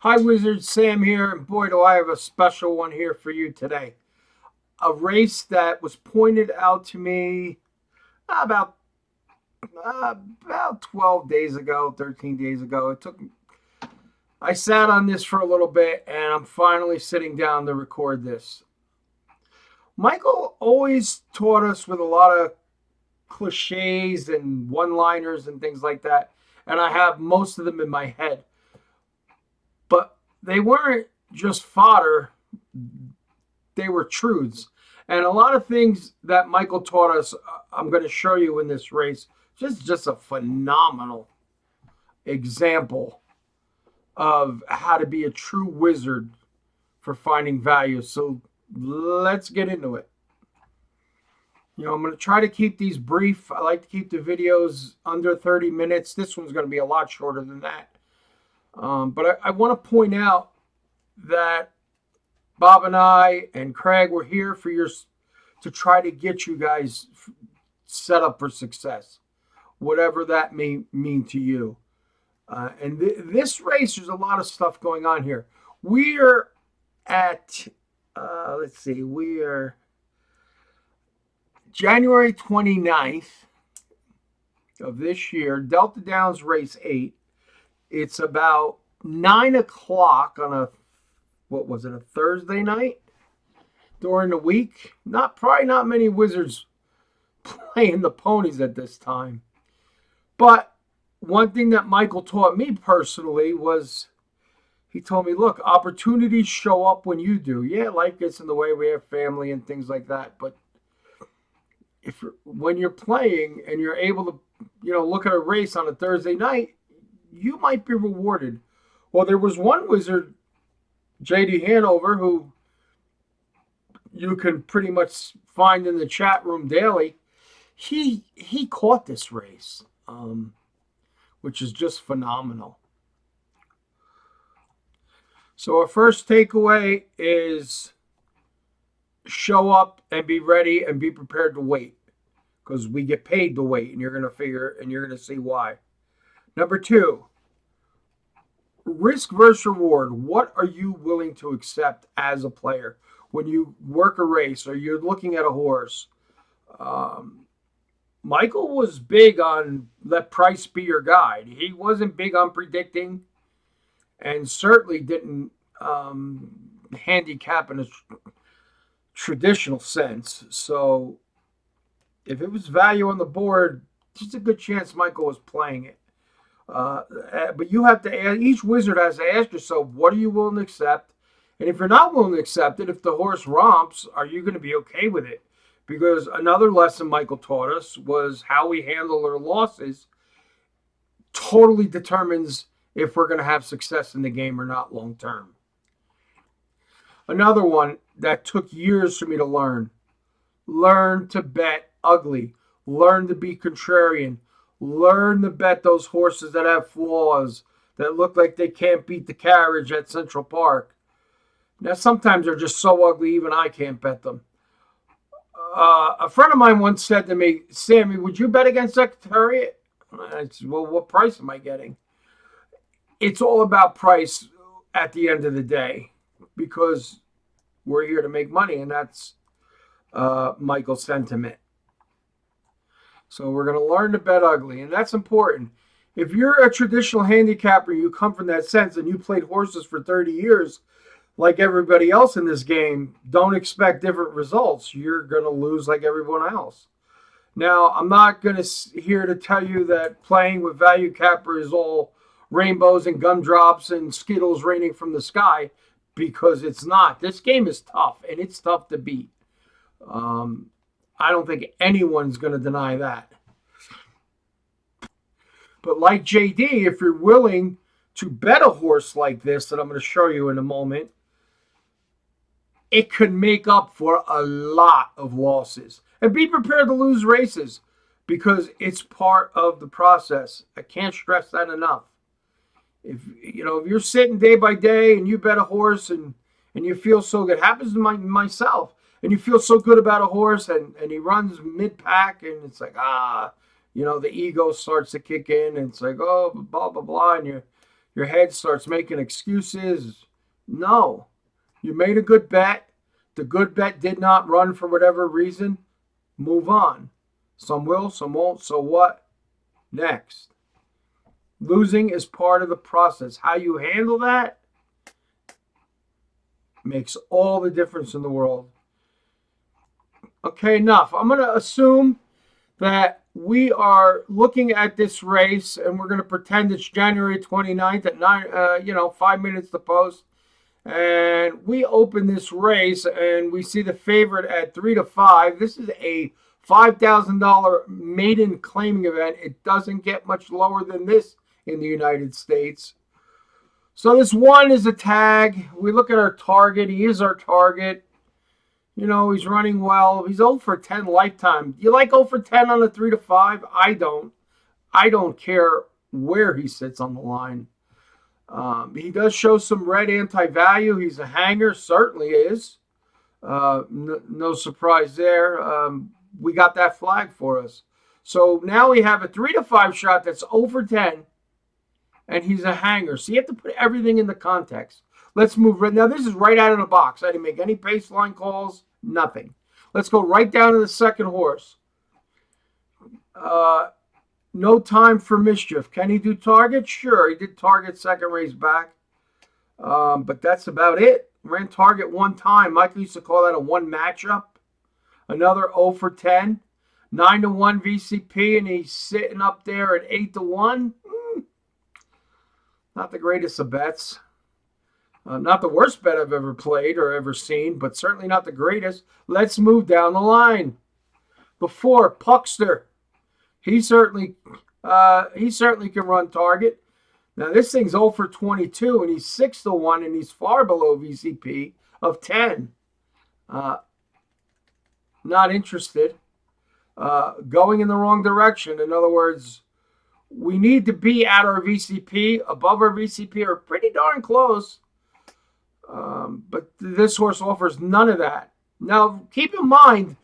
Hi, Wizard Sam here, and boy, do I have a special one here for you today. A race that was pointed out to me about about 12 days ago, 13 days ago. I sat on this for a little bit, and I'm finally sitting down to record this. Michael always taught us with a lot of cliches and one-liners and things like that, and I have most of them in my head, but they weren't just fodder, they were truths. And a lot of things that Michael taught us, I'm going to show you in this race. Just a phenomenal example of how to be a true wizard for finding value. So let's get into it. I'm going to try to keep these brief. I like to keep the videos under 30 minutes. This one's going to be a lot shorter than that. But I want to point out that Bob and I and Craig were here to try to get you guys set up for success, whatever that may mean to you. This race, there's a lot of stuff going on here. We're at, let's see, we are January 29th of this year, Delta Downs Race 8. It's about 9 o'clock on a Thursday night during the week. Probably not many Wizards playing the ponies at this time. But one thing that Michael taught me personally was he told me, look, opportunities show up when you do. Yeah, life gets in the way. We have family and things like that. But when you're playing and you're able to, look at a race on a Thursday night, you might be rewarded. Well, there was one wizard, JD Hanover, who you can pretty much find in the chat room daily. He caught this race, which is just phenomenal. So our first takeaway is show up and be ready and be prepared to wait, because we get paid to wait, and you're going to see why. Number 2, risk versus reward. What are you willing to accept as a player when you work a race or you're looking at a horse? Michael was big on let price be your guide. He wasn't big on predicting, and certainly didn't handicap in a traditional sense. So if it was value on the board, there's a good chance Michael was playing it. But you have to, each wizard has to ask yourself, what are you willing to accept? And if you're not willing to accept it, if the horse romps, are you going to be okay with it? Because another lesson Michael taught us was how we handle our losses totally determines if we're going to have success in the game or not long term. Another one that took years for me to learn to bet ugly, learn to be contrarian, learn to bet those horses that have flaws, that look like they can't beat the carriage at Central Park. Now, sometimes they're just so ugly, even I can't bet them. A friend of mine once said to me, Sammy, would you bet against Secretariat? I said, well, what price am I getting? It's all about price at the end of the day, because we're here to make money, and that's Michael's sentiment. So we're going to learn to bet ugly, and that's important. If you're a traditional handicapper, you come from that sense, and you played horses for 30 years, like everybody else in this game, don't expect different results. You're going to lose like everyone else. Now, I'm not going to here to tell you that playing with Valuecapper is all rainbows and gumdrops and Skittles raining from the sky, because it's not. This game is tough, and it's tough to beat. I don't think anyone's going to deny that. But like JD, if you're willing to bet a horse like this that I'm going to show you in a moment, it could make up for a lot of losses. And be prepared to lose races, because it's part of the process. I can't stress that enough. If you're sitting day by day and you bet a horse and you feel so good, it happens to myself, and you feel so good about a horse and he runs mid-pack, and it's like, the ego starts to kick in, and it's like, oh, blah, blah, blah, and Your head starts making excuses. No, you made a good bet. The good bet did not run for whatever reason. Move on. Some will, some won't. So what? Next. Losing is part of the process. How you handle that makes all the difference in the world. Okay, enough. I'm going to assume that we are looking at this race and we're going to pretend it's January 29th at 5 minutes to post. And we open this race and we see the favorite at 3-5. This is a $5,000 maiden claiming event. It doesn't get much lower than this in the United States. So this one is a tag. We look at our target. He is our target. You know, he's running well. He's 0 for 10 lifetime. You like 0 for 10 on the 3-5? I don't. I don't care where he sits on the line. He does show some red anti-value. He's a hanger, certainly is. No surprise there. We got that flag for us. So now we have a 3-5 shot that's 0 for 10, and he's a hanger. So you have to put everything in the context. Let's move right now. This is right out of the box. I didn't make any pace line calls, nothing. Let's go right down to the second horse. No time for mischief. Can he do target? Sure, he did target second race back. But that's about it. Ran target one time. Michael used to call that a one matchup. Another 0 for 10. 9-1 VCP, and he's sitting up there at 8-1. Not the greatest of bets. Not the worst bet I've ever played or ever seen, but certainly not the greatest. Let's move down the line. Before Puckster, he certainly can run target. Now this thing's 0 for 22, and he's 6-1, and he's far below VCP of 10. Not interested. Going in the wrong direction. In other words, we need to be at our VCP, above our VCP, or pretty darn close. But this horse offers none of that. Now, keep in mind,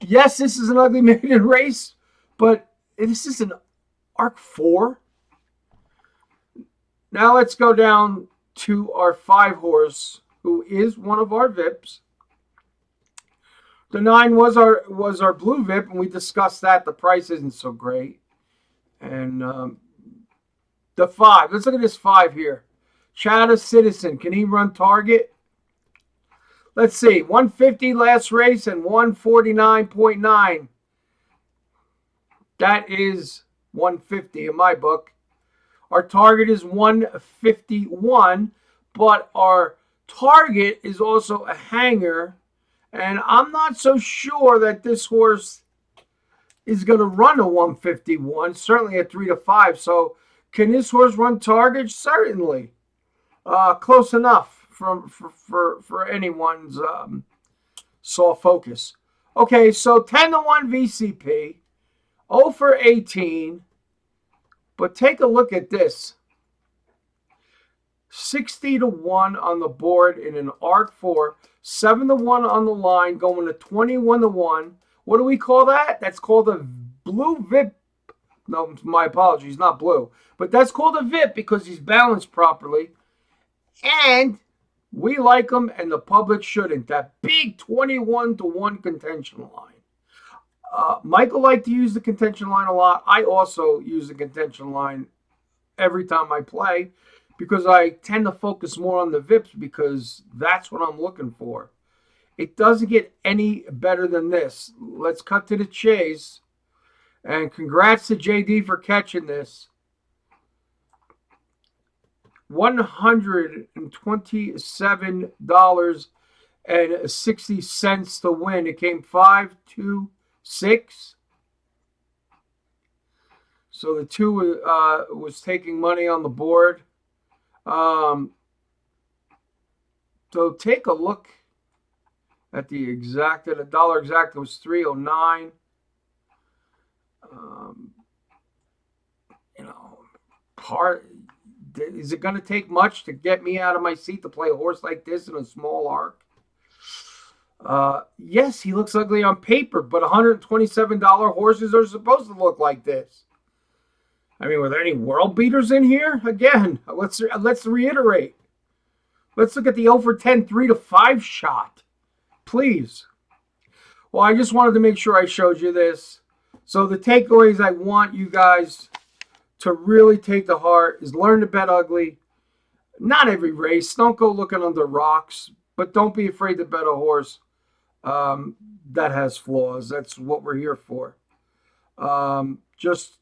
yes, this is an ugly maiden race, but this is an ARC 4. Now let's go down to our 5 horse, who is one of our VIPs. The 9 was our blue VIP, and we discussed that. The price isn't so great. And the 5. Let's look at this 5 here. Chatta Citizen. Can he run target? Let's see. 150 last race and 149.9. That is 150 in my book. Our target is 151, but our target is also a hanger. And I'm not so sure that this horse is going to run a 151, certainly at 3-5. So can this horse run target? Certainly. Close enough for anyone's soft focus. Okay, so 10-1 VCP, 0 for 18. But take a look at this. 60-1 on the board in an ARC 4, 7-1 on the line, going to 21-1. What do we call that? That's called a blue VIP. No, my apologies, not blue. But that's called a VIP because he's balanced properly. And we like him, and the public shouldn't. That big 21-1 contention line. Michael liked to use the contention line a lot. I also use the contention line every time I play because I tend to focus more on the VIPs because that's what I'm looking for. It doesn't get any better than this. Let's cut to the chase. And congrats to JD for catching this. $127.60 to win. It came 5, 2, 6. So the 2 was taking money on the board. So take a look at the exacta. The dollar exacta was 309. Is it going to take much to get me out of my seat to play a horse like this in a small arc? Yes, he looks ugly on paper, but $127 horses are supposed to look like this. I mean, were there any world beaters in here? Again, let's reiterate. Let's look at the 0 for 10 3 to 5 shot, please. Well, I just wanted to make sure I showed you this. So the takeaways I want you guys to really take to heart is learn to bet ugly. Not every race. Don't go looking under rocks, but don't be afraid to bet a horse that has flaws. That's what we're here for. Just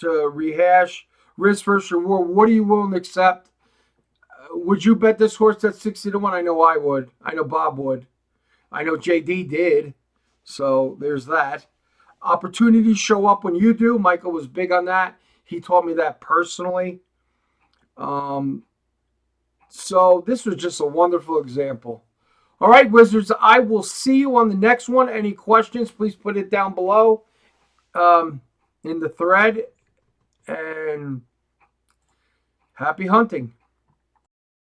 to rehash, risk versus reward. What are you willing to accept? Would you bet this horse at 60 to 1? I know I would. I know Bob would. I know JD did. So there's that. Opportunities show up when you do. Michael was big on that. He taught me that personally. So this was just a wonderful example. All right, Wizards, I will see you on the next one. Any questions, please put it down below in the thread. And happy hunting.